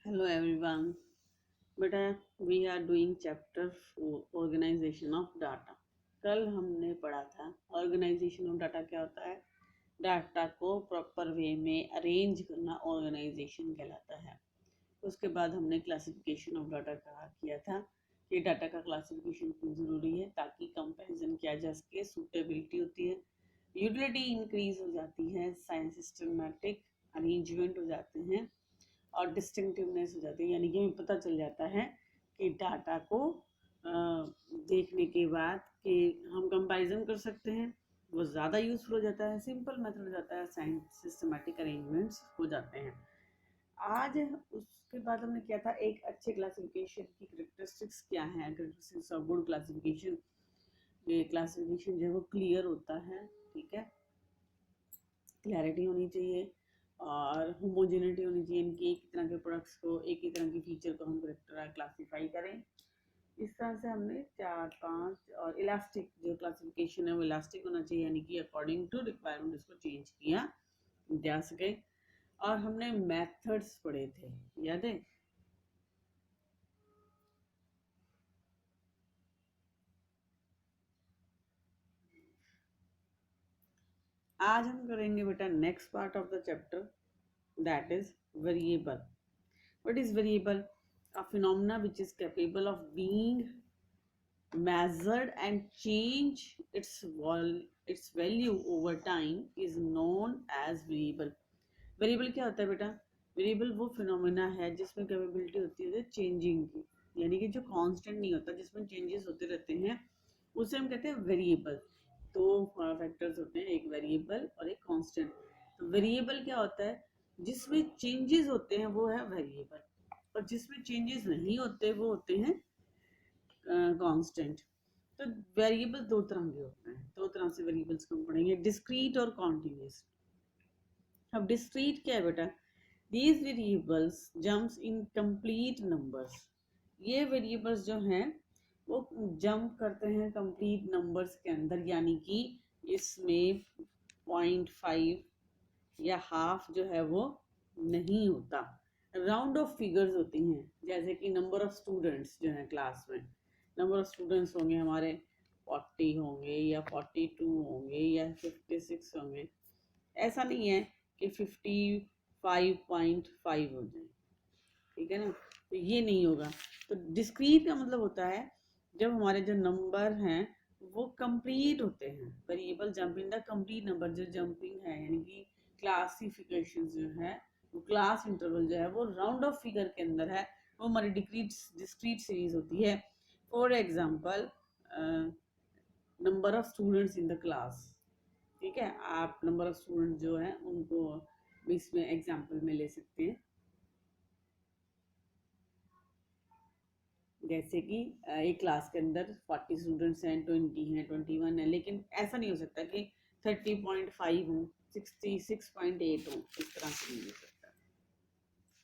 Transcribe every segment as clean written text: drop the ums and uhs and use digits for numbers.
Hello everyone. बेटा we are doing chapter 4 organization of data. कल हमने पढ़ा था organization of data क्या होता है। डाटा को प्रॉपर वे में अरेंज करना ऑर्गेनाइजेशन कहलाता है। उसके बाद हमने क्लासिफिकेशन ऑफ डाटा कहा किया था कि डाटा का क्लासिफिकेशन क्यों ज़रूरी है, ताकि कंपैरिजन किया जा सके, सूटेबिलिटी होती है, यूटिलिटी इंक्रीज हो जाती है, साइंस सिस्टमेटिक अरेंजमेंट हो जाते हैं और डिस्टिंक्टिवनेस हो जाती है। यानी कि हमें पता चल जाता है कि डाटा को देखने के बाद कि हम कंपैरिजन कर सकते हैं, वो ज़्यादा यूज़फुल हो जाता है, सिंपल मेथड हो जाता है, साइंस सिस्टमेटिक अरेंजमेंट्स हो जाते हैं। आज उसके बाद हमने किया था एक अच्छे क्लासिफिकेशन की करेक्टरिस्टिक्स क्या है, करेक्टरिस्टिक्स ऑफ गुड क्लासिफिकेशन। ये क्लासिफिकेशन जो है वो क्लियर होता है, ठीक है, क्लैरिटी होनी चाहिए और होमोजेनिटी होनी चाहिए, इनकी एक ही तरह के प्रोडक्ट्स को, एक ही तरह की फीचर को हम क्लासीफाई करें। इस तरह से हमने 4-5 और इलास्टिक जो क्लासिफिकेशन है वो इलास्टिक होना चाहिए, यानी कि अकॉर्डिंग टू रिक्वायरमेंट इसको चेंज किया जा सके। और हमने मेथड्स पढ़े थे, याद है। आज हम करेंगे बेटा next part of the chapter, that is variable. What is variable? A phenomena which is capable of being measured and change its value over time is known as variable. Variable क्या होता है बेटा? वेरिएबल वो phenomena है जिसमें capability होती है changing की, यानी कि जो कांस्टेंट नहीं होता, जिसमें चेंजेस होते रहते हैं, उसे हम कहते हैं वेरिएबल। तो फैक्टर्स होते हैं, एक वेरिएबल और एक कांस्टेंट। तो वेरिएबल क्या होता है? जिसमें चेंजेस होते हैं वो है वेरिएबल, और जिसमें चेंजेस नहीं होते वो होते हैं कांस्टेंट। तो वेरिएबल दो तरह के होते हैं, दो तरह से वेरिएबल्स को हम पढ़ेंगे, डिस्क्रीट और कॉन्टिन्यूस। अब डिस्क्रीट क्या है बेटा? These variables jumps in complete numbers. ये वेरिएबल्स जो हैं वो जंप करते हैं कंप्लीट नंबर्स के अंदर, यानी कि इसमें 0.5 या हाफ जो है वो नहीं होता। राउंड ऑफ फिगर्स होती हैं, जैसे कि नंबर ऑफ स्टूडेंट्स जो हैं क्लास में, नंबर ऑफ स्टूडेंट्स होंगे हमारे 40 होंगे या 42 होंगे या 56 होंगे। ऐसा नहीं है कि 55.5 हो जाए, ठीक है ना, तो ये नहीं होगा। तो डिस्क्रीट का मतलब होता है जब हमारे जो नंबर हैं वो कंप्लीट होते हैं। Variable jump in the complete number, जो जंपिंग है यानी कि क्लासिफिकेशन जो है, वो क्लास इंटरवल जो है वो राउंड ऑफ फिगर के अंदर है, वो हमारी डिस्क्रीट सीरीज होती है। For example, number of students in the class, ठीक है, आप नंबर ऑफ स्टूडेंट जो है उनको इसमें एग्जाम्पल में ले सकते हैं। जैसे कि एक क्लास के अंदर 40 स्टूडेंट्स हैं, 20 हैं, 21 है, लेकिन ऐसा नहीं हो सकता कि 30.5 हो, 66.8 हो, इस तरह से नहीं हो सकता।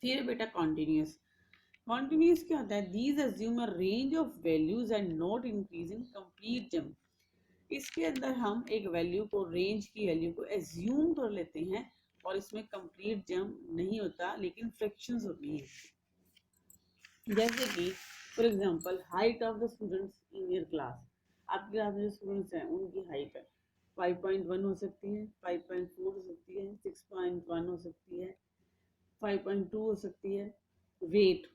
फिर बेटा कॉन्टिन्यूस। कॉन्टिन्यूस क्या होता है? These assume a range of values and not increasing complete jump. इसके अंदर हम एक वैल्यू को, रेंज की वैल्यू को एज्यूम कर लेते हैं और इसमें कंप्लीट जंप नहीं होता, लेकिन फ्रैक्शंस होती हैं। जैसे कि for example, height of the students in your class. आपकी क्लास में जो स्टूडेंट्स हैं उनकी हाइट है 5.1 हो सकती है, 5.4 हो सकती है, 6.1 हो सकती है, 5.2 हो सकती है। Weight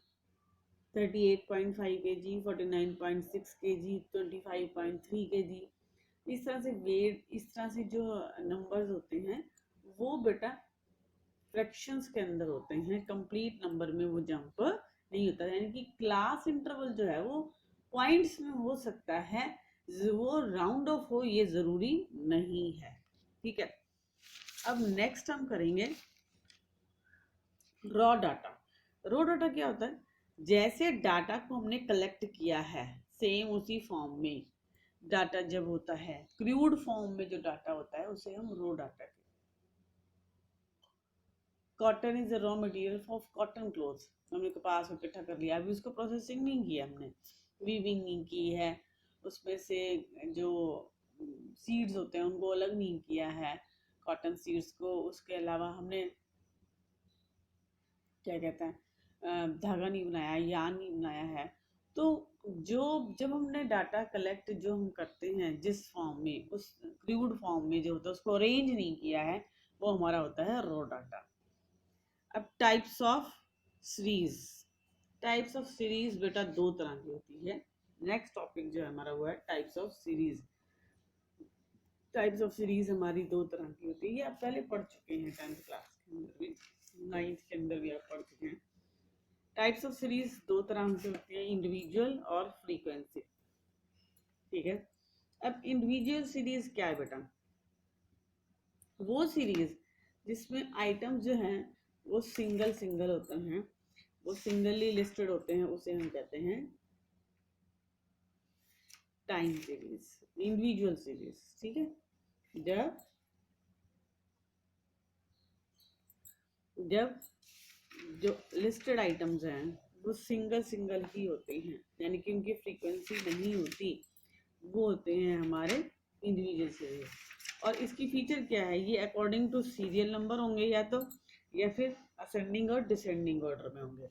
38.5 kg, 49.6 kg, 25.3 kg। इस तरह से वेट, इस तरह से जो नंबर्स होते हैं वो बेटा फ्रैक्शंस के अंदर होते हैं, कंप्लीट नंबर में वो जंप नहीं होता। यानी कि क्लास इंटरवल जो है वो पॉइंट्स में हो सकता है, वो राउंड ऑफ हो ये जरूरी नहीं है, ठीक है। अब नेक्स्ट हम करेंगे रॉ डाटा। रॉ डाटा क्या होता है? जैसे डाटा को हमने कलेक्ट किया है, सेम उसी फॉर्म में डाटा जब होता है, क्रूड फॉर्म में जो डाटा होता है उसे हम raw data. Cotton is a raw material of cotton clothes. हमने कपास को इकट्ठा कर लिया, अभी उसको प्रोसेसिंग नहीं किया, हमने वीविंग नहीं की है, उसमें से जो सीड्स होते हैं उनको अलग नहीं किया है, कॉटन सीड्स को। उसके अलावा हमने क्या कहते हैं, धागा नहीं बनाया, यान नहीं बनाया है, तो जब हमने डाटा कलेक्ट जो हम करते हैं जिस फॉर्म में, उस क्रूड फॉर्म में जो होता है उसको अरेंज नहीं किया है, वो हमारा होता है रॉ डाटा। अब types of series, types of series बेटा दो तरह की होती है। नेक्स्ट टॉपिक जो है हमारा वो है types of series. Types of series हमारी दो तरह की होती है, ये आप पहले पढ़ चुके हैं 10th क्लास के अंदर भी, 9th के अंदर भी आप पढ़ चुके हैं। टाइप्स ऑफ सीरीज दो तरह से होती है, इंडिविजुअल और फ्रीक्वेंसी। ठीक है, अब इंडिविजुअल सीरीज क्या है बेटा? वो सीरीज जिसमें आइटम जो हैं वो सिंगल सिंगल होते हैं, वो सिंगली लिस्टेड होते हैं, उसे हम कहते हैं टाइम सीरीज, इंडिविजुअल सीरीज। ठीक है, जब जब जो लिस्टेड आइटम्स हैं वो सिंगल सिंगल ही होते हैं, यानी कि उनकी फ्रीक्वेंसी नहीं होती, वो होते हैं हमारे इंडिविजुअल सीरीज। और इसकी फीचर क्या है? ये अकॉर्डिंग टू सीरियल नंबर होंगे या फिर असेंडिंग और डिसेंडिंग ऑर्डर में होंगे,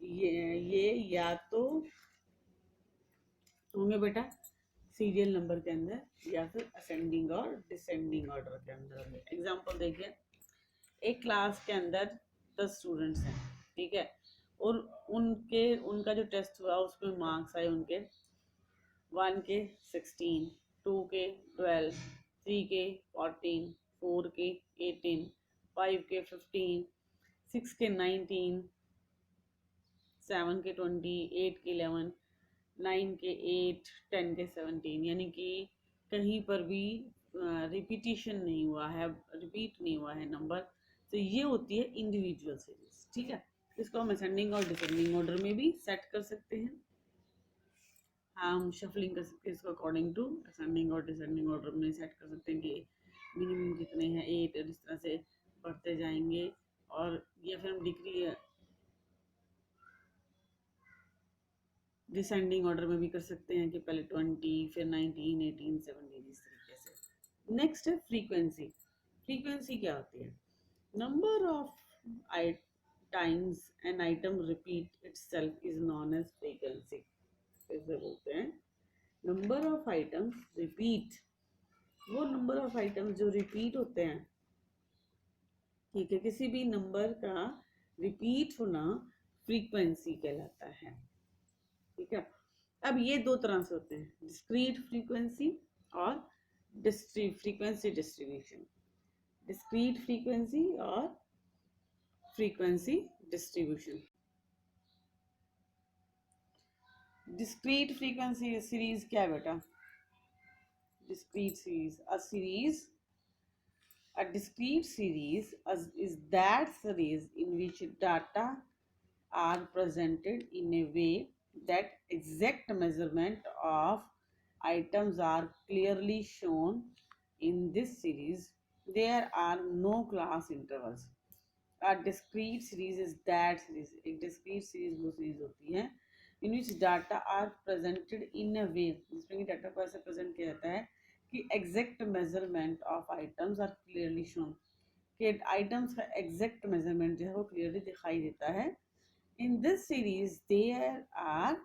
ये या तो होंगे बेटा सीरियल नंबर के अंदर या फिर असेंडिंग और डिसेंडिंग ऑर्डर के अंदर होंगे। एग्जांपल देखिए, एक क्लास के अंदर 10 स्टूडेंट्स हैं, ठीक है, और उनका जो टेस्ट हुआ उसमें मार्क्स आए उनके 1 के 16, 2 के 12, 3 के 14, 4 के 18, 5 के 15, 6 के 19, 7 के 20, 8 के 11, 9 के 8, 10 के 17, यानी कि कहीं पर भी रिपीटिशन नहीं हुआ है, रिपीट नहीं हुआ है नंबर। तो ये होती है इंडिविजुअल सीरीज। ठीक है, इसको हम असेंडिंग और डिसेंडिंग ऑर्डर में भी सेट कर सकते हैं, हम शफलिंग कर सकते हैं इसको अकॉर्डिंग टू असेंडिंग और डिसेंडिंग ऑर्डर में सेट कर सकते हैं कि मिनिमम कितने हैं 8, और इस तरह से बढ़ते जाएंगे। और या फिर हम डिग्री डिसेंडिंग ऑर्डर में भी कर सकते हैं कि पहले 20, फिर 19, 18, 17, इस तरीके से। नेक्स्ट है फ्रीक्वेंसी। फ्रीक्वेंसी क्या होती है? Number of times an item repeat itself is known as frequency. इसे बोलते हैं नंबर ऑफ आइटम्स रिपीट, वो नंबर ऑफ आइटम्स जो रिपीट होते हैं, ठीक है, किसी भी नंबर का रिपीट होना फ्रीक्वेंसी कहलाता है। ठीक है, अब ये दो तरह से होते हैं, डिस्क्रीट फ्रीक्वेंसी और फ्रीक्वेंसी डिस्ट्रीब्यूशन। डिस्क्रीट फ्रीक्वेंसी और frequency distribution. Discrete frequency series क्या है बेटा? Discrete series. A discrete series is that series in which data are presented in a way that exact measurement of items are clearly shown. In this series, there are no class intervals. A discrete series is that series. एक discrete series वो series होती है in which data are presented in a way, जिसमें कि data को ऐसे present किया जाता है कि exact measurement of items are clearly shown, कि आइटम्स का एग्जैक्ट मेजरमेंट जो है वो क्लियरली दिखाई देता है। In this series there are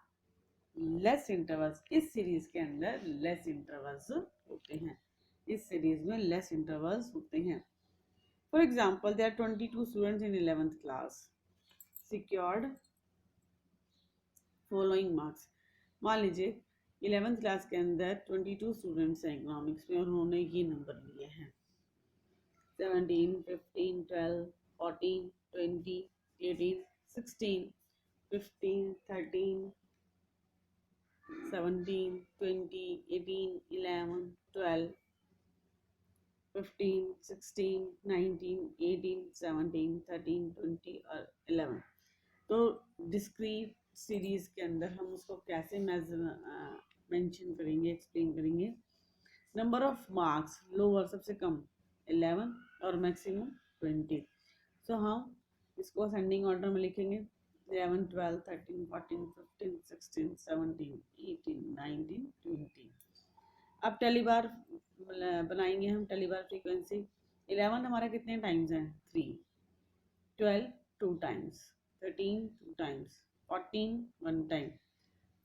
less intervals, इस सीरीज के अंदर लेस इंटरवल्स होते हैं, इस सीरीज में लेस इंटरवल्स होते हैं। For example, there are 22 students in 11th class secured following marks. मान लीजिए 11th क्लास के अंदर 22 स्टूडेंट्स हैं इकोनॉमिक्स में और उन्होंने ये नंबर लिए हैं 17, 15, 12, 14, 20, 18, 16, 15, 13, 17, 20, 18, 11, 12, 15, 16, 19, 18, 17, 13, 20 और 11। तो डिस्क्रीट सीरीज के अंदर हम उसको कैसे मेंशन करेंगे, एक्सप्लेन करेंगे? नंबर ऑफ मार्क्स लोअर, सबसे कम 11 और मैक्सिमम 20। सो हम इसको असेंडिंग ऑर्डर में लिखेंगे 11, 12, 13, 14, 15, 16, 17, 18, 19, 20। अब टेलीबार बनाएंगे हम, टेलीबार फ्रीक्वेंसी। 11 हमारा कितने टाइम्स हैं? 3, 12 2 times, 13 2 times, 14 1 time,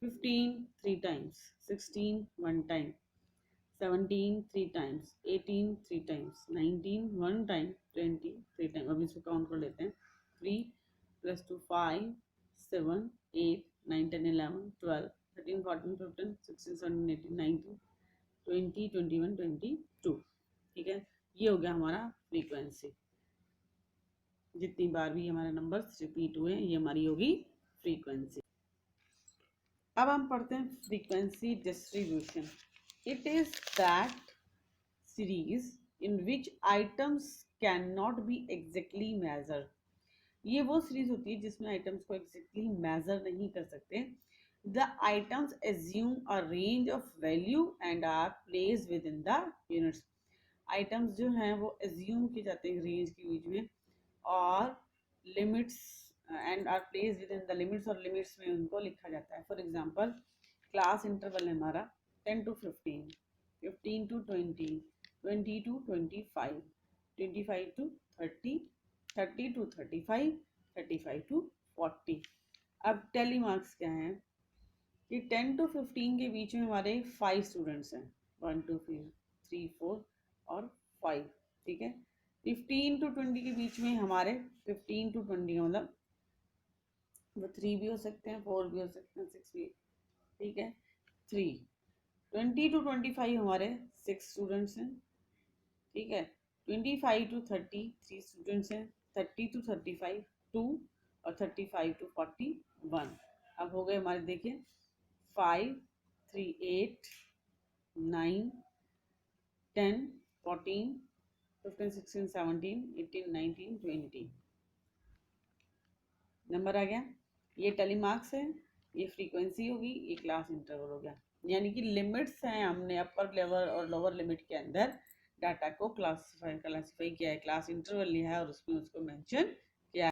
15 3 times, 16 1 time, 17 3 times, 18 3 times, 19 1 time, 20 3 time. अब इसको काउंट कर लेते हैं। 3 + 2 5 7 8 9 10 11 12 13 14 15 16 17 18 19 20 21 22। ठीक है, ये हो गया हमारा फ्रीक्वेंसी। जितनी बार भी हमारे नंबर्स रिपीट हुए ये हमारी होगी फ्रीक्वेंसी। अब हम पढ़ते हैं frequency distribution. It is that series in which items can not be exactly measure. ये वो सीरीज होती है जिसमें आइटम्स को एग्जैक्टली मेजर नहीं कर सकते। The items assume a range of value and are place within the units. Items जो हैं वो एज्यूम किए जाते हैं रेंज के बीच में और limits and are place within the limits, और लिमिट्स में उनको लिखा जाता है। फॉर एग्जांपल क्लास इंटरवल है हमारा 10 to 15, 15 to 20, 20 to 25, 25 to 30, 30 to 35, 35 to 40। अब टेली मार्क्स क्या है कि 10 to 15 के बीच में हमारे 5 स्टूडेंट्स हैं, 1 2 3 4 और 5। ठीक है, 15 to 20 के बीच में हमारे 15 to 20 का मतलब वो 3 भी हो सकते हैं, 4 भी हो सकते हैं, 6 भी। ठीक है, 3। 20 to 25 हमारे 6 स्टूडेंट्स हैं। ठीक है, 25 to 30 3 स्टूडेंट्स हैं, 30 to 35 2 और 35 to 40 1। अब हो गए हमारे, देखिए 5 3 8 9 10 14 15 16 17 18 19 20 नंबर आ गया। ये टेली मार्क्स है, ये फ्रीक्वेंसी होगी, ये क्लास इंटरवल हो गया। यानी कि लिमिट्स हैं, हमने अपर लेवल और लोअर लिमिट के अंदर डाटा को क्लासीफाई किया है, क्लास इंटरवल लिया है और उसमें उसको मेंशन किया है।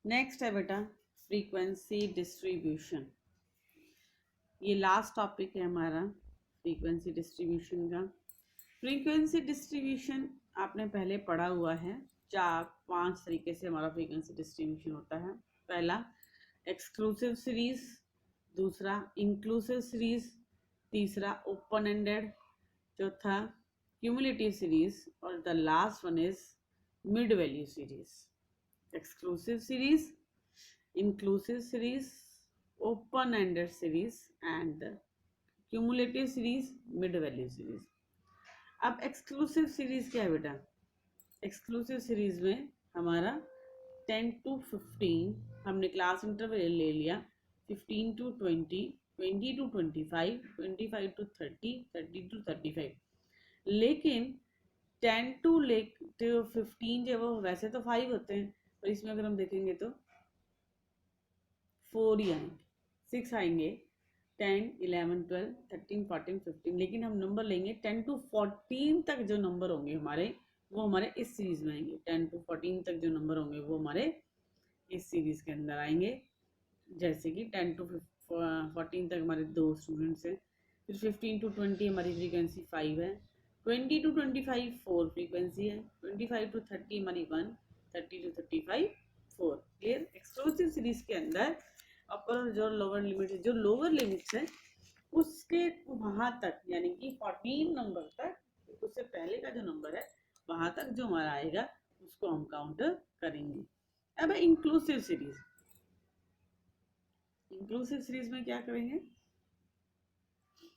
नेक्स्ट है बेटा फ्रीक्वेंसी डिस्ट्रीब्यूशन। ये लास्ट टॉपिक है हमारा फ्रीक्वेंसी डिस्ट्रीब्यूशन का। फ्रीक्वेंसी डिस्ट्रीब्यूशन आपने पहले पढ़ा हुआ है। 4-5 तरीके से हमारा फ्रीक्वेंसी डिस्ट्रीब्यूशन होता है। पहला एक्सक्लूसिव सीरीज, दूसरा इंक्लूसिव सीरीज, तीसरा ओपन एंडेड, चौथा क्यूमुलेटिव सीरीज और the last one is mid value series. Exclusive series, inclusive series, open ended series and cumulative series, mid value series. अब एक्सक्लूसिव सीरीज क्या है बेटा? एक्सक्लूसिव सीरीज में हमारा 10 to 15 हमने क्लास इंटरवल ले लिया, 15 to 20, 20 to 25, 25 to 30, 30 to 35। लेकिन 10 to 15 जो वो वैसे तो 5 होते हैं, पर इसमें अगर हम देखेंगे तो 4 ही आएंगे, 6 आएंगे, 10 11 12 13 14 15। लेकिन हम नंबर लेंगे 10 to 14 तक जो नंबर होंगे हमारे, वो हमारे इस सीरीज में आएंगे। 10 to 14 तक जो नंबर होंगे वो हमारे इस सीरीज के अंदर आएंगे। जैसे कि 10 to 14 तक हमारे 2 स्टूडेंट्स हैं, फिर 15 to 20 हमारी फ्रीक्वेंसी 5 है, 20 to 25 4 फ्रीक्वेंसी है, 25 to 30 हमारी 1, 30 to 35 4। क्लियर? एक्सक्लूसिव सीरीज के अंदर अपर जो लोअर लिमिट है, जो लोअर लिमिट्स है उसके वहां तक, यानी कि 14 नंबर तक, उससे पहले का जो नंबर है वहां तक जो हमारा आएगा उसको हम काउंट करेंगे। अब इंक्लूसिव सीरीज, इंक्लूसिव सीरीज में क्या करेंगे,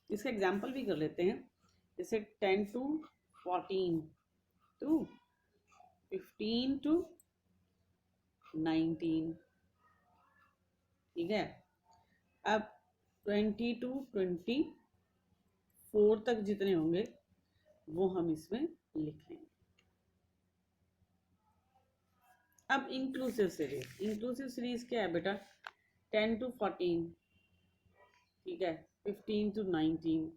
इसका एग्जांपल भी कर लेते हैं। जैसे 10 to 14 to 15 to 19। ठीक है, अब 20 to 24 तक जितने होंगे वो हम इसमें लिख लेंगे। अब इंक्लूसिव सीरीज, इंक्लूसिव सीरीज क्या है बेटा? 10 to 14, ठीक है, 15 to 19,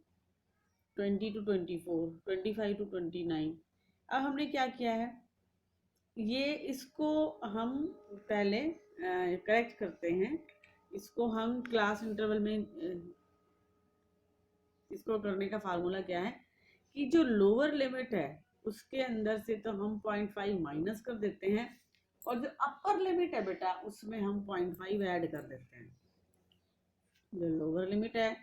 20 to 24, 25 to 29। अब हमने क्या किया है, ये इसको हम पहले करेक्ट करते हैं। इसको हम क्लास इंटरवल में इसको करने का फार्मूला क्या है कि जो लोअर लिमिट है उसके अंदर से तो हम 0.5 माइनस कर देते हैं और जो अपर लिमिट है बेटा उसमें हम 0.5 ऐड कर देते हैं। जो लोअर लिमिट है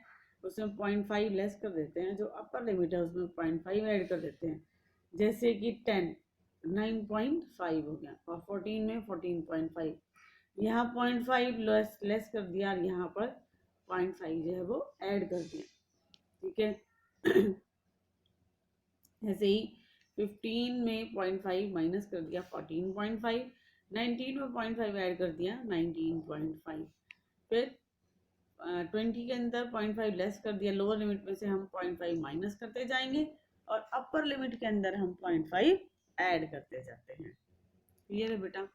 उसमें 0.5 लेस कर देते हैं, जो अपर लिमिट है उसमें 0.5 ऐड कर देते हैं। जैसे कि 10 9.5 हो गया और 14 में 14.5, यहाँ 0.5 लेस कर दिया और यहाँ पर 0.5 जो है वो ऐड कर दिया। ठीक है। ऐसे ही 15 में 0.5 माइनस कर दिया 14.5, 19 में 0.5 ऐड कर दिया 19.5, फिर 20 के अंदर 0.5 लेस कर दिया, लोअर लिमिट में से हम 0.5 माइनस करते जाएंगे और अपर लिमिट के अंदर हम 0.5 ऐड करते जाते हैं। क्लियर है बेटा।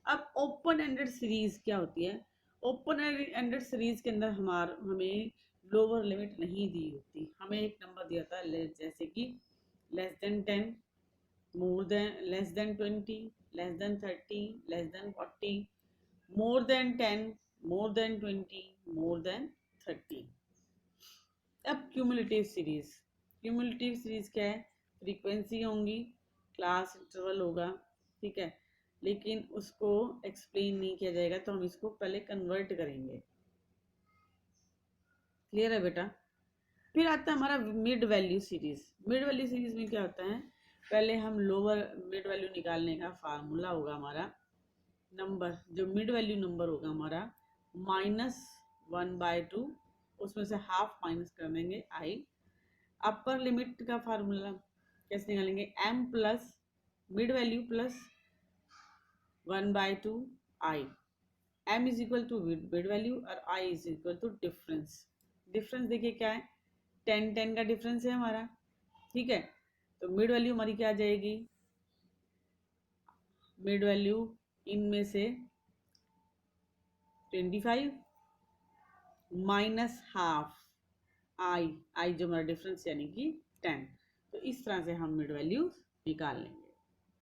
अब ओपन एंडेड सीरीज क्या होती है? ओपन एंडेड सीरीज के अंदर हमें लोअर लिमिट नहीं दी होती, हमें एक नंबर दिया था जैसे कि less than 10, more than less than 20, less than 30, less than 40, more than 10, more than 20, more than 30। अब क्यूमुलेटिव सीरीज क्या है? फ्रीक्वेंसी होंगी, क्लास इंटरवल होगा, ठीक है, लेकिन उसको एक्सप्लेन नहीं किया जाएगा, तो हम इसको पहले कन्वर्ट करेंगे। क्लियर है बेटा। फिर आता है हमारा mid value series. Mid value series में क्या होता है? पहले हम लोअर मिड वैल्यू निकालने का फार्मूला होगा हमारा, नंबर जो मिड वैल्यू नंबर होगा हमारा -1/2, उसमें से हाफ माइनस कर देंगे आई। अपर लिमिट का फार्मूला कैसे निकालेंगे? m plus mid value plus 1/2 I. m is equal to mid value और i is equal to difference. Difference देखिए क्या है? 10 का डिफरेंस है हमारा, ठीक है। तो मिड वैल्यू हमारी क्या आ जाएगी? मिड वैल्यू इनमें से 25 माइनस हाफ आई जो हमारा डिफरेंस यानी कि 10। तो इस तरह से हम मिड वैल्यू निकाल लेंगे।